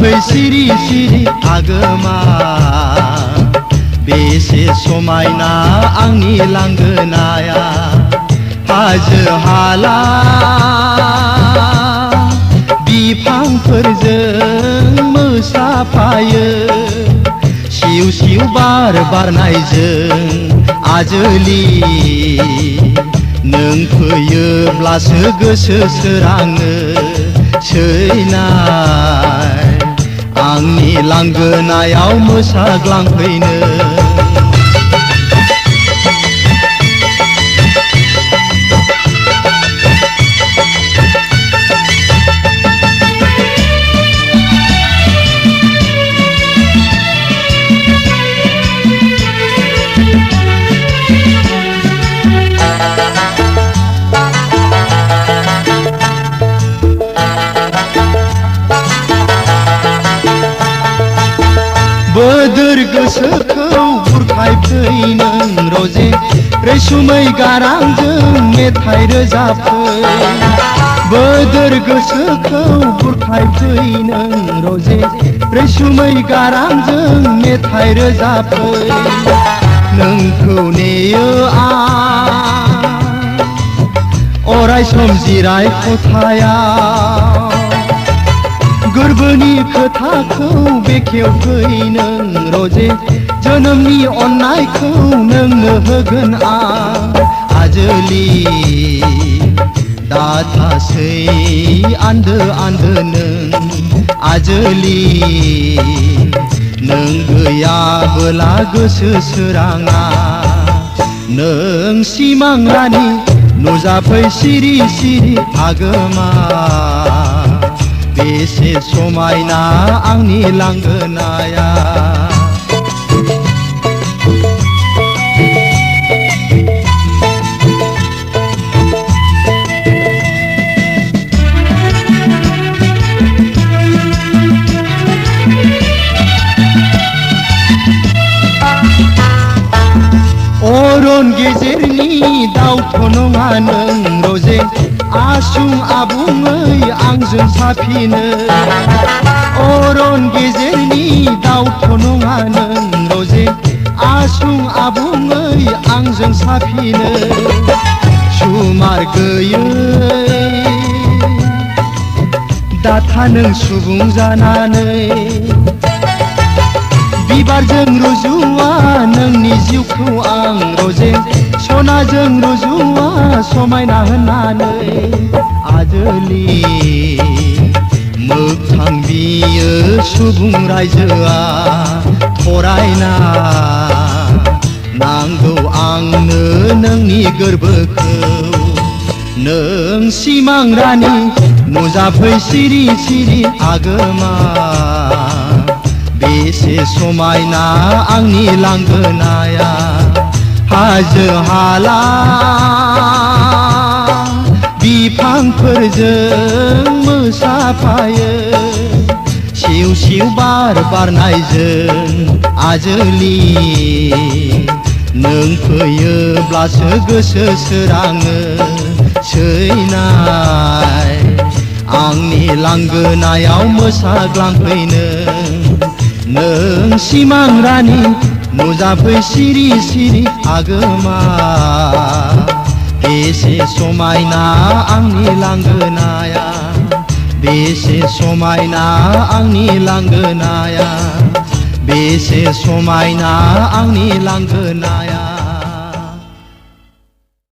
नुजाफै सिरि सिरि आगोमा बेसे समायना आंनि लांगोनाया हाजो हाला बिफांफोरजों मोसाफायो सिउ सिउ बार बारनायजों आजोलि नों फैयोब्लासो गोसो सोराङो सैनाय आंनि लांगोनायाव मोसाग्लांफैनो बोदोर गोसोखौ बुरखायफै नों रजे रैसुमै गारांजों मेथाइ रोजाबफै बोदोर गोसोखौ बुरखायफै नों रजे रैसुमै गारांजों मेथाइ रोजाबफै नोंखौ नेयो आं अराय सम जिराय खथायाव गोरबोनि खोथाखौ बेखेवफै नों रजे जोनोमनि अननायखौ नोंनो होगोन आं आजोलि दाथासै आन्दो आन्दो नों आजोलि नों गैयाबोला गोसो सोराङा नों सिमां रानि नुजाफै सिरि सिरि आगोमा बेसे समायना आंनि लांगोनाया अरन गेजेरनि दाउथ' नङा नों रजे आसुं आबुङै आंजों साफिनो अरन गेजेरनि दाउथ' नङा नों रजे आसुं आबुङै आंजों साफिनो सुमार गैयै दाथा नों सुबुं जानानै बिबारजों रुजुआ नोंनि जिउखौ आं रजे सनाजों रुजुआ समायना होननानै आजोलि मोगथां बियो सुबुं रायजोआ फरायना नांगौ आंनो नोंनि गोरबोखौ नों सिमां रानि नुजाफै सिरि सिरि आगोमा बेसे समायना आंनि लांगोनाया हाजो हाला बिफांफोरजों मोसाफायो सिउ सिउ बार बारनायजों आजोलि नों फैयोब्लासो गोसो सोराङो सैनाय आंनि लांगोनायाव मोसाग्लांफैनो नों सिमां रानि नुजाफै सिरि सिरि आगोमा बेसे समायना आंनि लांगोनाया बेसे समायना आंनि लांगोनाया बेसे समायना आंनि लांगोनाया।